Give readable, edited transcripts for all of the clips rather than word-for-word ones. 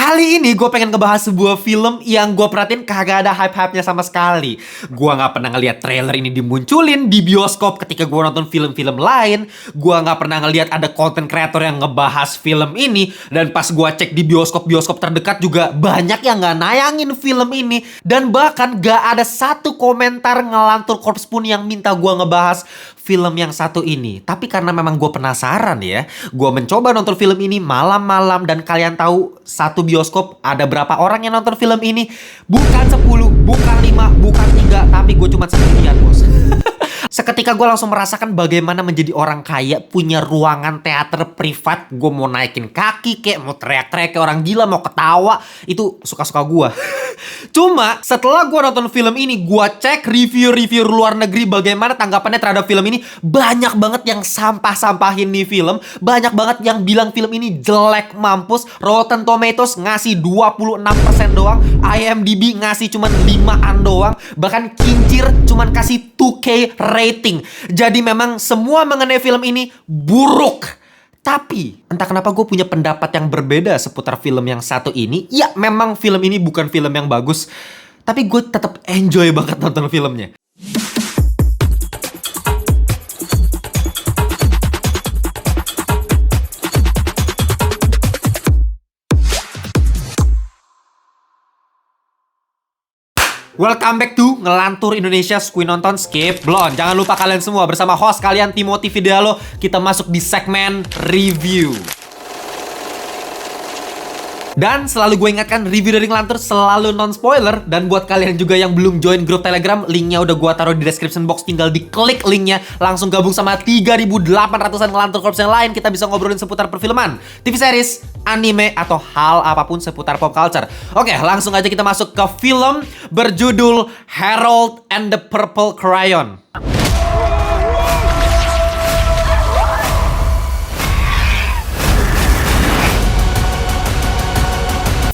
Kali ini gue pengen ngebahas sebuah film yang gue perhatiin kagak ada hype-hype-nya sama sekali. Gue gak pernah ngeliat trailer ini dimunculin di bioskop ketika gue nonton film-film lain. Gue gak pernah ngeliat ada content creator yang ngebahas film ini. Dan pas gue cek di bioskop-bioskop terdekat juga banyak yang gak nayangin film ini. Dan bahkan gak ada satu komentar ngelantur korps pun yang minta gue ngebahas film yang satu ini. Tapi karena memang gue penasaran ya, gue mencoba nonton film ini malam-malam. Dan kalian tahu satu bioskop ada berapa orang yang nonton film ini? Bukan 10, bukan 5, bukan 3, tapi gue cuma sendirian, bos. Seketika gue langsung merasakan bagaimana menjadi orang kaya punya ruangan teater privat. Gue mau naikin kaki kayak mau teriak-teriak kayak orang gila, mau ketawa, itu suka-suka gue. Cuma setelah gue nonton film ini, gue cek review-review luar negeri bagaimana tanggapannya terhadap film ini. Banyak banget yang sampah-sampahin nih film. Banyak banget yang bilang film ini jelek mampus. Rotten Tomatoes ngasih 26% doang. IMDb ngasih cuman 5-an doang. Bahkan kincir cuman kasih 2K rating. Jadi memang semua mengenai film ini buruk. Tapi entah kenapa gue punya pendapat yang berbeda seputar film yang satu ini. Ya memang film ini bukan film yang bagus, tapi gue tetap enjoy banget nonton filmnya. Welcome back to Ngelantur Indonesia Skui Nonton Skip Blon. Jangan lupa kalian semua bersama host kalian Timothy Videalo. Kita masuk di segmen review. Dan selalu gue ingatkan, review dari Ngelantur selalu non-spoiler. Dan buat kalian juga yang belum join grup Telegram, linknya udah gue taruh di description box. Tinggal diklik linknya, langsung gabung sama 3.800-an Ngelantur Corps yang lain. Kita bisa ngobrolin seputar perfilman, TV series, anime, atau hal apapun seputar pop culture. Oke, langsung aja kita masuk ke film berjudul Harold and the Purple Crayon.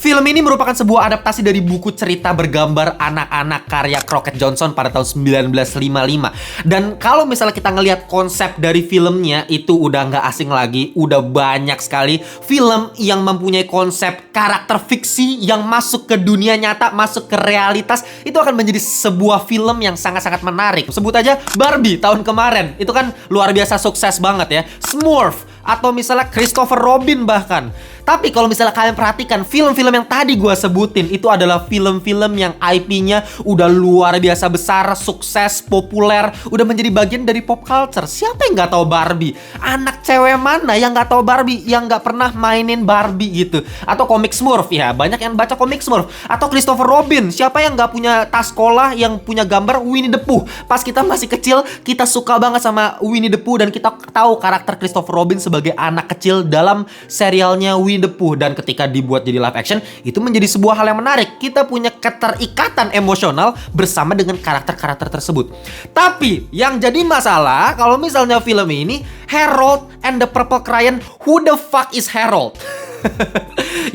Film ini merupakan sebuah adaptasi dari buku cerita bergambar anak-anak karya Crockett Johnson pada tahun 1955. Dan kalau misalnya kita ngelihat konsep dari filmnya, itu udah nggak asing lagi. Udah banyak sekali film yang mempunyai konsep karakter fiksi yang masuk ke dunia nyata, masuk ke realitas. Itu akan menjadi sebuah film yang sangat-sangat menarik. Sebut aja Barbie tahun kemarin. Itu kan luar biasa sukses banget ya. Smurf, atau misalnya Christopher Robin bahkan. Tapi kalau misalnya kalian perhatikan, film-film yang tadi gue sebutin itu adalah film-film yang IP-nya udah luar biasa besar, sukses, populer, udah menjadi bagian dari pop culture. Siapa yang nggak tahu Barbie? Anak cewek mana yang nggak tahu Barbie, yang nggak pernah mainin Barbie gitu? Atau komik Smurf, ya banyak yang baca komik Smurf. Atau Christopher Robin, siapa yang nggak punya tas sekolah yang punya gambar Winnie the Pooh? Pas kita masih kecil, kita suka banget sama Winnie the Pooh dan kita tahu karakter Christopher Robin sebagai anak kecil dalam serialnya Winnie the Pooh. Dan ketika dibuat jadi live action, itu menjadi sebuah hal yang menarik. Kita punya keterikatan emosional bersama dengan karakter-karakter tersebut. Tapi yang jadi masalah kalau misalnya film ini Harold and the Purple Crayon, who the fuck is Harold?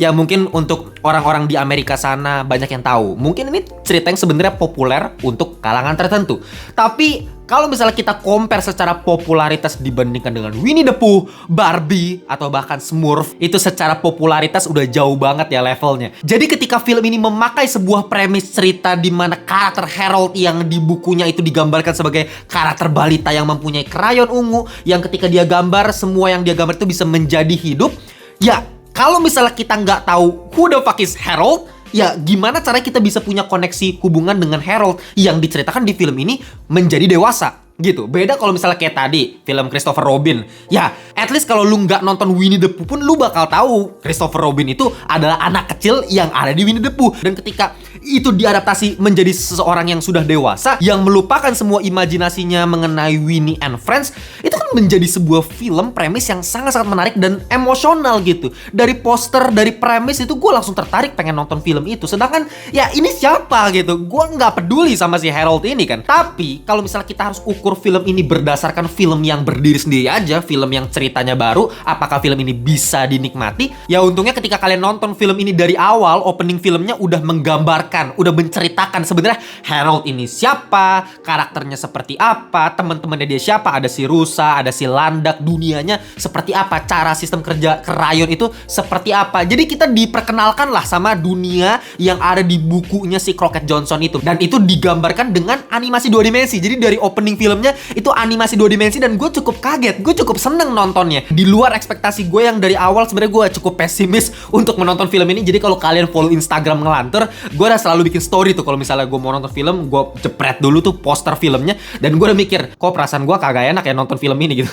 Ya mungkin untuk orang-orang di Amerika sana banyak yang tahu. Mungkin ini cerita yang sebenarnya populer untuk kalangan tertentu. Tapi kalau misalnya kita compare secara popularitas dibandingkan dengan Winnie the Pooh, Barbie, atau bahkan Smurf, itu secara popularitas udah jauh banget ya levelnya. Jadi ketika film ini memakai sebuah premis cerita di mana karakter Harold yang di bukunya itu digambarkan sebagai karakter balita yang mempunyai krayon ungu, yang ketika dia gambar, semua yang dia gambar itu bisa menjadi hidup. Ya, kalau misalnya kita nggak tahu who the fuck is Harold, ya gimana caranya kita bisa punya koneksi hubungan dengan Harold yang diceritakan di film ini menjadi dewasa gitu. Beda kalau misalnya kayak tadi film Christopher Robin. Ya at least kalau lu nggak nonton Winnie the Pooh pun lu bakal tahu Christopher Robin itu adalah anak kecil yang ada di Winnie the Pooh. Dan ketika itu diadaptasi menjadi seseorang yang sudah dewasa, yang melupakan semua imajinasinya mengenai Winnie and Friends, itu kan menjadi sebuah film premis yang sangat-sangat menarik dan emosional gitu. Dari poster, dari premis itu gue langsung tertarik pengen nonton film itu. Sedangkan ya ini siapa gitu, gue nggak peduli sama si Harold ini kan. Tapi kalau misalnya kita harus ukur ukur film ini berdasarkan film yang berdiri sendiri aja, film yang ceritanya baru, apakah film ini bisa dinikmati? Ya untungnya ketika kalian nonton film ini dari awal, opening filmnya udah menggambarkan, udah menceritakan sebenarnya Harold ini siapa, karakternya seperti apa, teman-temannya dia siapa, ada si Rusa, ada si Landak, dunianya seperti apa, cara sistem kerja Krayon itu seperti apa. Jadi kita diperkenalkan lah sama dunia yang ada di bukunya si Crockett Johnson itu, dan itu digambarkan dengan animasi 2 dimensi. Jadi dari opening filmnya itu animasi 2 dimensi, dan gue cukup kaget, gue cukup seneng nontonnya. Di luar ekspektasi gue yang dari awal, sebenarnya gue cukup pesimis untuk menonton film ini. Jadi kalau kalian follow Instagram Ngelantur, gue udah selalu bikin story tuh kalau misalnya gue mau nonton film, gue jepret dulu tuh poster filmnya, dan gue udah mikir, kok perasaan gue kagak enak ya nonton film ini gitu.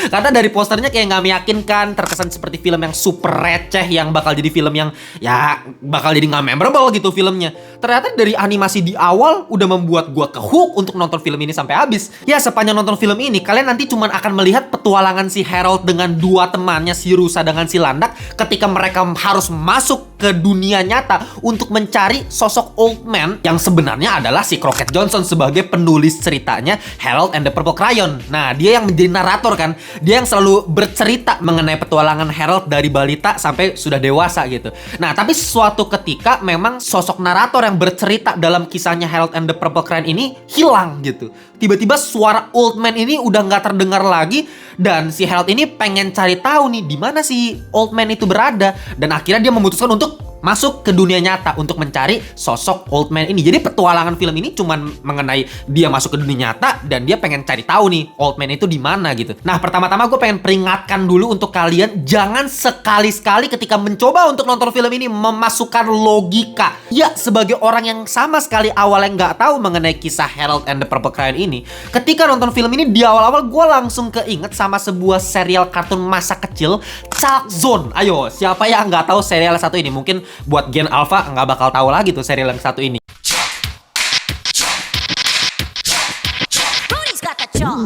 Karena dari posternya kayak nggak meyakinkan, terkesan seperti film yang super receh, yang bakal jadi film yang ya bakal jadi nggak memorable gitu filmnya. Ternyata dari animasi di awal udah membuat gue kehook untuk nonton film ini sampai habis. Ya sepanjang nonton film ini kalian nanti cuman akan melihat petualangan si Harold dengan 2 temannya, si Rusa dengan si Landak, ketika mereka harus masuk ke dunia nyata untuk mencari sosok Old Man yang sebenarnya adalah si Crockett Johnson sebagai penulis ceritanya Harold and the Purple Crayon. Nah, dia yang menjadi narator kan. Dia yang selalu bercerita mengenai petualangan Harold dari balita sampai sudah dewasa gitu. Nah, tapi suatu ketika memang sosok narator yang bercerita dalam kisahnya Harold and the Purple Crayon ini hilang gitu. Tiba-tiba suara Old Man ini udah nggak terdengar lagi, dan si Harold ini pengen cari tahu nih di mana si Old Man itu berada, dan akhirnya dia memutuskan untuk masuk ke dunia nyata untuk mencari sosok Old Man ini. Jadi petualangan film ini cuman mengenai dia masuk ke dunia nyata dan dia pengen cari tahu nih Old Man itu di mana gitu. Nah, pertama-tama gue pengen peringatkan dulu untuk kalian, jangan sekali-sekali ketika mencoba untuk nonton film ini memasukkan logika. Ya, sebagai orang yang sama sekali awalnya nggak tahu mengenai kisah Harold and the Purple Crayon ini, ketika nonton film ini di awal-awal gue langsung keinget sama sebuah serial kartun masa kecil, Chalk Zone. Ayo, siapa yang nggak tahu serial satu ini? Mungkin buat Gen Alpha nggak bakal tahu lagi tuh serial yang satu ini.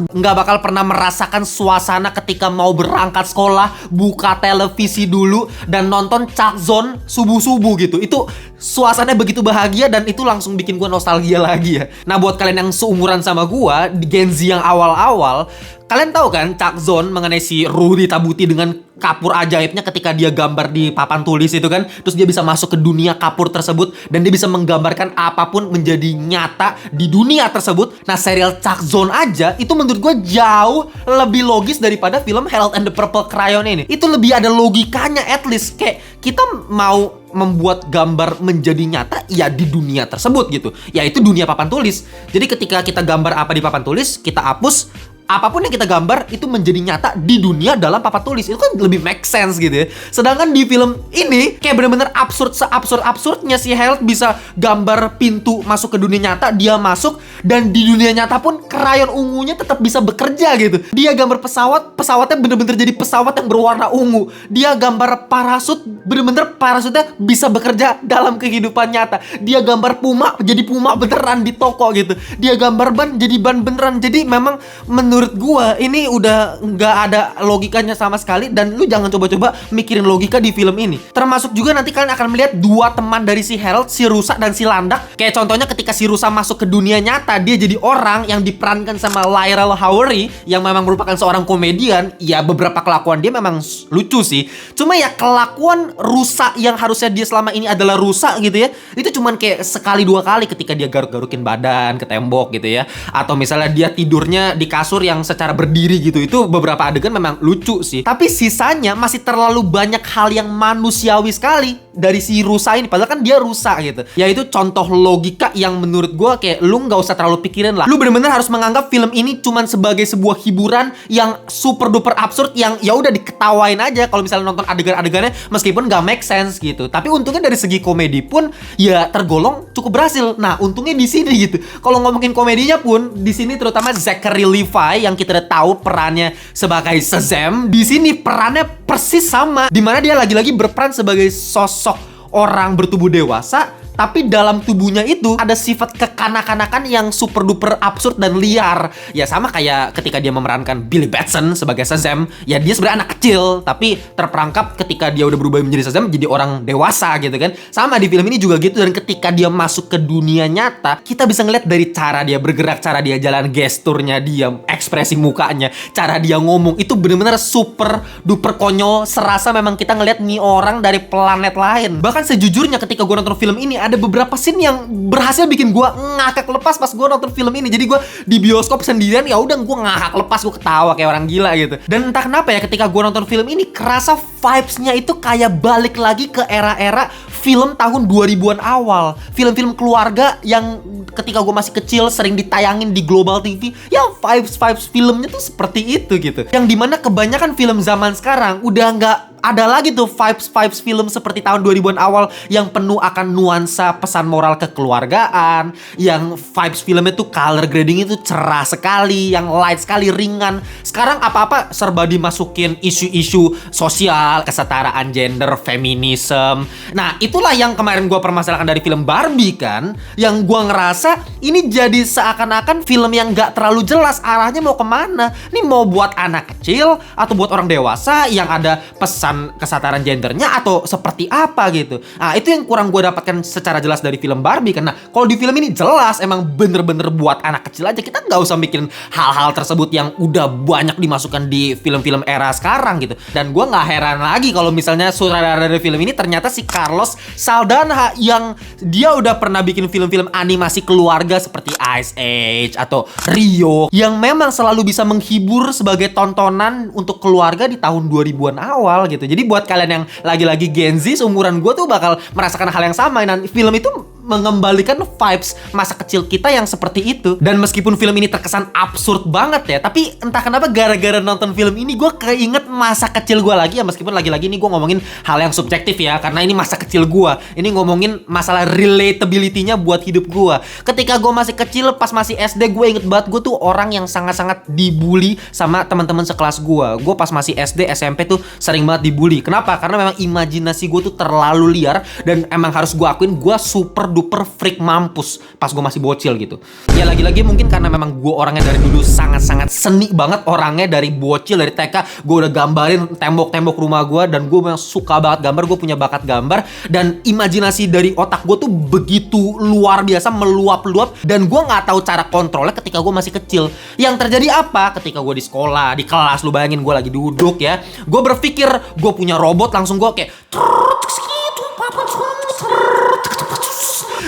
Nggak bakal pernah merasakan suasana ketika mau berangkat sekolah, buka televisi dulu, dan nonton Chalk Zone subuh-subuh gitu. Itu suasananya begitu bahagia, dan itu langsung bikin gue nostalgia lagi ya. Nah, buat kalian yang seumuran sama gue, di Gen Z yang awal-awal, kalian tahu kan Chalk Zone mengenai si Rudy Tabuti dengan kapur ajaibnya ketika dia gambar di papan tulis itu kan. Terus dia bisa masuk ke dunia kapur tersebut, dan dia bisa menggambarkan apapun menjadi nyata di dunia tersebut. Nah, serial Chalk Zone aja itu menurut gue jauh lebih logis daripada film Harold and the Purple Crayon ini. Itu lebih ada logikanya, at least. Kayak kita mau membuat gambar menjadi nyata ya di dunia tersebut gitu, yaitu dunia papan tulis. Jadi ketika kita gambar apa di papan tulis, kita hapus, apapun yang kita gambar itu menjadi nyata di dunia dalam papan tulis. Itu kan lebih make sense gitu ya. Sedangkan di film ini kayak bener-bener absurd, seabsurd-absurdnya si Harold bisa gambar pintu masuk ke dunia nyata, dia masuk, dan di dunia nyata pun krayon ungunya tetap bisa bekerja gitu. Dia gambar pesawat, pesawatnya bener-bener jadi pesawat yang berwarna ungu. Dia gambar parasut, bener-bener parasutnya bisa bekerja dalam kehidupan nyata. Dia gambar puma, jadi puma beneran di toko gitu. Dia gambar ban, jadi ban beneran. Jadi memang menurut gua ini udah nggak ada logikanya sama sekali, dan lu jangan coba-coba mikirin logika di film ini. Termasuk juga nanti kalian akan melihat 2 teman dari si Harold, si Rusa dan si Landak. Kayak contohnya ketika si Rusa masuk ke dunia nyata, dia jadi orang yang diperankan sama Lyrell Howery, yang memang merupakan seorang komedian. Ya, beberapa kelakuan dia memang lucu sih. Cuma ya kelakuan Rusa yang harusnya dia selama ini adalah Rusa gitu ya, itu cuman kayak sekali 2 kali ketika dia garuk-garukin badan ke tembok gitu ya. Atau misalnya dia tidurnya di kasur yang secara berdiri gitu. Itu beberapa adegan memang lucu sih. Tapi sisanya masih terlalu banyak hal yang manusiawi sekali dari si Rusa ini. Padahal kan dia Rusa gitu. Ya itu contoh logika yang menurut gue kayak lu nggak usah terlalu pikirin lah. Lu bener-bener harus menganggap film ini cuman sebagai sebuah hiburan yang super duper absurd, yang ya udah diketawain aja kalau misalnya nonton adegan-adegannya meskipun nggak make sense gitu. Tapi untungnya dari segi komedi pun ya tergolong cukup berhasil. Nah, untungnya di sini gitu. Kalau ngomongin komedinya pun di sini terutama Zachary Levi yang kita udah tahu perannya sebagai Shazam, di sini perannya persis sama, dimana dia lagi-lagi berperan sebagai sosok orang bertubuh dewasa tapi dalam tubuhnya itu ada sifat kekanak-kanakan yang super duper absurd dan liar. Ya sama kayak ketika dia memerankan Billy Batson sebagai Shazam, ya dia sebenarnya anak kecil tapi terperangkap ketika dia udah berubah menjadi Shazam jadi orang dewasa gitu kan. Sama di film ini juga gitu, dan ketika dia masuk ke dunia nyata, kita bisa ngeliat dari cara dia bergerak, cara dia jalan, gesturnya dia, ekspresi mukanya, cara dia ngomong, itu bener-bener super duper konyol. Serasa memang kita ngeliat nih orang dari planet lain. Bahkan sejujurnya ketika gue nonton film ini, ada beberapa scene yang berhasil bikin gue ngakak lepas pas gue nonton film ini. Jadi gue di bioskop sendirian, ya udah gue ngakak lepas, gue ketawa kayak orang gila gitu. Dan entah kenapa ya, ketika gue nonton film ini kerasa vibes-nya itu kayak balik lagi ke era-era film tahun 2000-an awal. Film-film keluarga yang ketika gue masih kecil sering ditayangin di Global TV. Ya vibes filmnya tuh seperti itu gitu. Yang dimana kebanyakan film zaman sekarang udah nggak ada lagi tuh vibes film seperti tahun 2000-an awal yang penuh akan nuansa pesan moral kekeluargaan, yang vibes filmnya tuh color grading itu cerah sekali, yang light sekali, ringan. Sekarang apa-apa serba dimasukin isu-isu sosial, kesetaraan gender, feminisme. Nah, itulah yang kemarin gue permasalahkan dari film Barbie kan, yang gue ngerasa ini jadi seakan-akan film yang gak terlalu jelas arahnya mau kemana. Ini mau buat anak kecil atau buat orang dewasa yang ada pesan kesetaraan gendernya atau seperti apa gitu. Nah, itu yang kurang gue dapatkan secara jelas dari film Barbie. Karena kalau di film ini jelas emang bener-bener buat anak kecil aja. Kita nggak usah mikirin hal-hal tersebut yang udah banyak dimasukkan di film-film era sekarang gitu. Dan gue nggak heran lagi kalau misalnya sutradara dari film ini ternyata si Carlos Saldanha, yang dia udah pernah bikin film-film animasi keluarga seperti Ice Age atau Rio, yang memang selalu bisa menghibur sebagai tontonan untuk keluarga di tahun 2000-an awal gitu. Jadi buat kalian yang lagi-lagi Gen Z seumuran gue tuh bakal merasakan hal yang sama. Dan film itu mengembalikan vibes masa kecil kita yang seperti itu. Dan meskipun film ini terkesan absurd banget ya, tapi entah kenapa gara-gara nonton film ini gue keinget masa kecil gue lagi ya. Meskipun lagi-lagi ini gue ngomongin hal yang subjektif ya, karena ini masa kecil gue. Ini ngomongin masalah relatability-nya buat hidup gue. Ketika gue masih kecil, pas masih SD, gue inget banget gue tuh orang yang sangat-sangat dibully sama teman-teman sekelas gue. Gue pas masih SD, SMP tuh sering banget dibully. Kenapa? Karena memang imajinasi gue tuh terlalu liar. Dan emang harus gue akuin, gue super duper freak mampus pas gue masih bocil gitu. Ya lagi-lagi mungkin karena memang gue orangnya dari dulu sangat-sangat seni banget orangnya. Dari bocil, dari TK gue udah gambarin tembok-tembok rumah gue, dan gue memang suka banget gambar. Gue punya bakat gambar, dan imajinasi dari otak gue tuh begitu luar biasa, meluap-luap, dan gue nggak tahu cara kontrolnya ketika gue masih kecil. Yang terjadi apa? Ketika gue di sekolah, di kelas, lu bayangin gue lagi duduk ya, gue berpikir gue punya robot, langsung gue kayak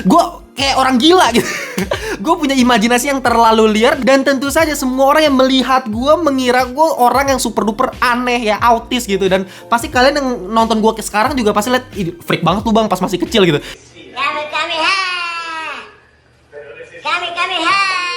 gue kayak orang gila gitu. Gue punya imajinasi yang terlalu liar, dan tentu saja semua orang yang melihat gue mengira gue orang yang super duper aneh ya, autis gitu. Dan pasti kalian yang nonton gue sekarang juga pasti lihat, freak banget tuh bang pas masih kecil gitu.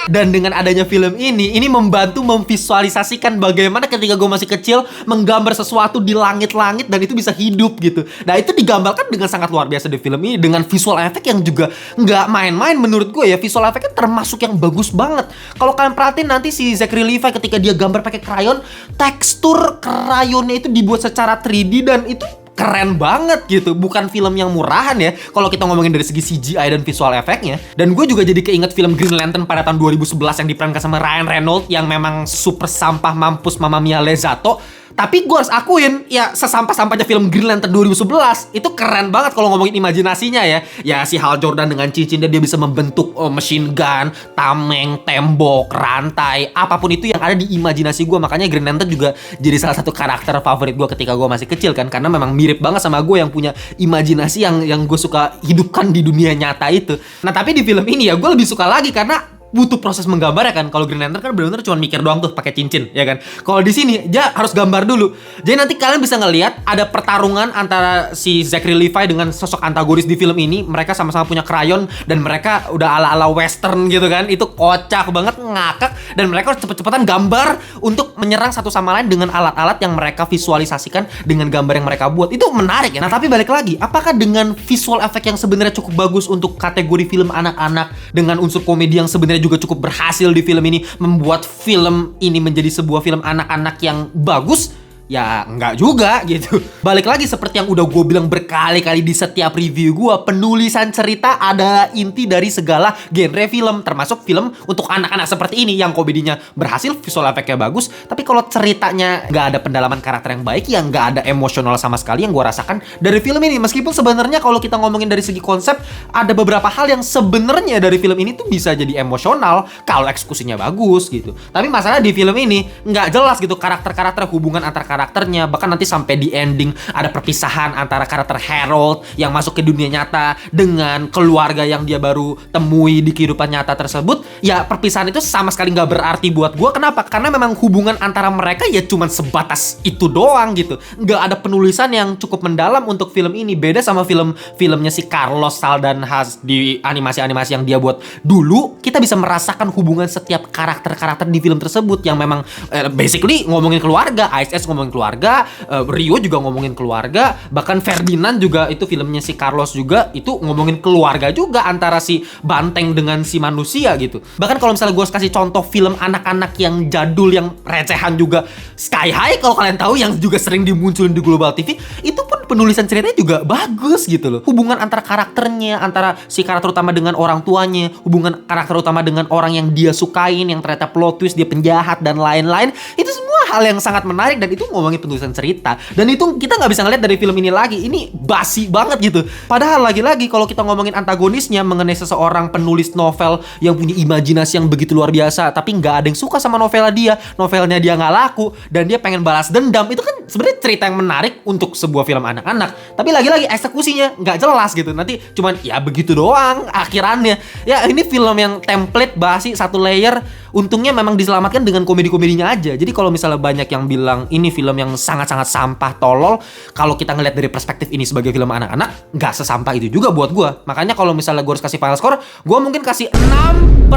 Dan dengan adanya film ini membantu memvisualisasikan bagaimana ketika gue masih kecil menggambar sesuatu di langit-langit dan itu bisa hidup gitu. Nah, itu digambarkan dengan sangat luar biasa di film ini, dengan visual efek yang juga nggak main-main menurut gue ya. Visual efeknya termasuk yang bagus banget. Kalau kalian perhatiin nanti si Zachary Levi ketika dia gambar pakai krayon, tekstur krayonnya itu dibuat secara 3D dan itu keren banget gitu. Bukan film yang murahan ya kalau kita ngomongin dari segi CGI dan visual efeknya. Dan gue juga jadi keinget film Green Lantern pada tahun 2011 yang diperankan sama Ryan Reynolds, yang memang super sampah mampus Mamma Mia Lezato. Tapi gue harus akuin, ya sesampah-sampahnya film Green Lantern 2011 itu keren banget kalau ngomongin imajinasinya ya. Ya si Hal Jordan dengan cincinnya dia bisa membentuk machine gun, tameng, tembok, rantai, apapun itu yang ada di imajinasi gue. Makanya Green Lantern juga jadi salah satu karakter favorit gue ketika gue masih kecil kan, karena memang mirip banget sama gue yang punya imajinasi yang gue suka hidupkan di dunia nyata itu. Nah tapi di film ini ya gue lebih suka lagi karena butuh proses menggambar ya kan. Kalau Green Lantern kan benar-benar cuma mikir doang tuh pakai cincin ya kan. Kalau di sini dia harus gambar dulu. Jadi nanti kalian bisa ngelihat ada pertarungan antara si Zachary Levi dengan sosok antagonis di film ini. Mereka sama-sama punya krayon dan mereka udah ala-ala western gitu kan. Itu kocak banget, ngakak, dan mereka harus cepet-cepetan gambar untuk menyerang satu sama lain dengan alat-alat yang mereka visualisasikan dengan gambar yang mereka buat. Itu menarik ya. Nah tapi balik lagi, apakah dengan visual efek yang sebenarnya cukup bagus untuk kategori film anak-anak, dengan unsur komedi yang sebenarnya juga cukup berhasil di film ini, membuat film ini menjadi sebuah film anak-anak yang bagus? Ya enggak juga gitu. Balik lagi seperti yang udah gue bilang berkali-kali di setiap review gue, penulisan cerita adalah inti dari segala genre film, termasuk film untuk anak-anak seperti ini yang komedinya berhasil, visual efeknya bagus, tapi kalau ceritanya nggak ada pendalaman karakter yang baik, yang nggak ada emosional sama sekali yang gue rasakan dari film ini. Meskipun sebenarnya kalau kita ngomongin dari segi konsep, ada beberapa hal yang sebenarnya dari film ini tuh bisa jadi emosional kalau eksekusinya bagus gitu. Tapi masalah di film ini nggak jelas gitu karakter-karakter, hubungan antar karakternya, bahkan nanti sampai di ending ada perpisahan antara karakter Harold yang masuk ke dunia nyata dengan keluarga yang dia baru temui di kehidupan nyata tersebut. Ya perpisahan itu sama sekali nggak berarti buat gue. Kenapa? Karena memang hubungan antara mereka ya cuman sebatas itu doang gitu. Nggak ada penulisan yang cukup mendalam untuk film ini. Beda sama filmnya si Carlos Saldanha di animasi-animasi yang dia buat dulu. Kita bisa merasakan hubungan setiap karakter-karakter di film tersebut yang memang basically ngomongin keluarga. ISS ngomongin keluarga, Rio juga ngomongin keluarga, bahkan Ferdinand juga, itu filmnya si Carlos juga, itu ngomongin keluarga juga antara si banteng dengan si manusia gitu. Bahkan kalau misalnya gue kasih contoh film anak-anak yang jadul yang recehan juga, Sky High kalau kalian tahu, yang juga sering dimunculin di Global TV, itu pun penulisan ceritanya juga bagus gitu loh. Hubungan antara karakternya, antara si karakter utama dengan orang tuanya, hubungan karakter utama dengan orang yang dia sukain, yang ternyata plot twist dia penjahat dan lain-lain, itu semua hal yang sangat menarik, dan itu ngomongin penulisan cerita. Dan itu kita nggak bisa ngeliat dari film ini lagi. Ini basi banget gitu. Padahal lagi-lagi kalau kita ngomongin antagonisnya mengenai seseorang penulis novel yang punya imajinasi yang begitu luar biasa, tapi nggak ada yang suka sama novelnya dia nggak laku, dan dia pengen balas dendam. Itu kan sebenarnya cerita yang menarik untuk sebuah film anak-anak. Tapi lagi-lagi eksekusinya nggak jelas gitu. Nanti cuman ya begitu doang akhirannya. Ya ini film yang template basi, satu layer. Untungnya memang diselamatkan dengan komedi-komedinya aja. Jadi kalau misalnya banyak yang bilang ini film yang sangat-sangat sampah, tolol, kalau kita ngeliat dari perspektif ini sebagai film anak-anak, nggak sesampah itu juga buat gue. Makanya kalau misalnya gue harus kasih final score, gue mungkin kasih 6/10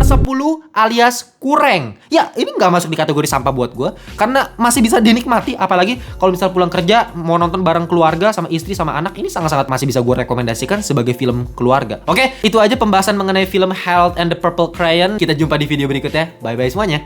alias kurang. Ya ini nggak masuk di kategori sampah buat gue, karena masih bisa dinikmati. Apalagi kalau misalnya pulang kerja mau nonton bareng keluarga sama istri sama anak, ini sangat-sangat masih bisa gue rekomendasikan sebagai film keluarga. Oke, itu aja pembahasan mengenai film Harold and the Purple Crayon. Kita jumpa di video berikutnya. Bye-bye semuanya.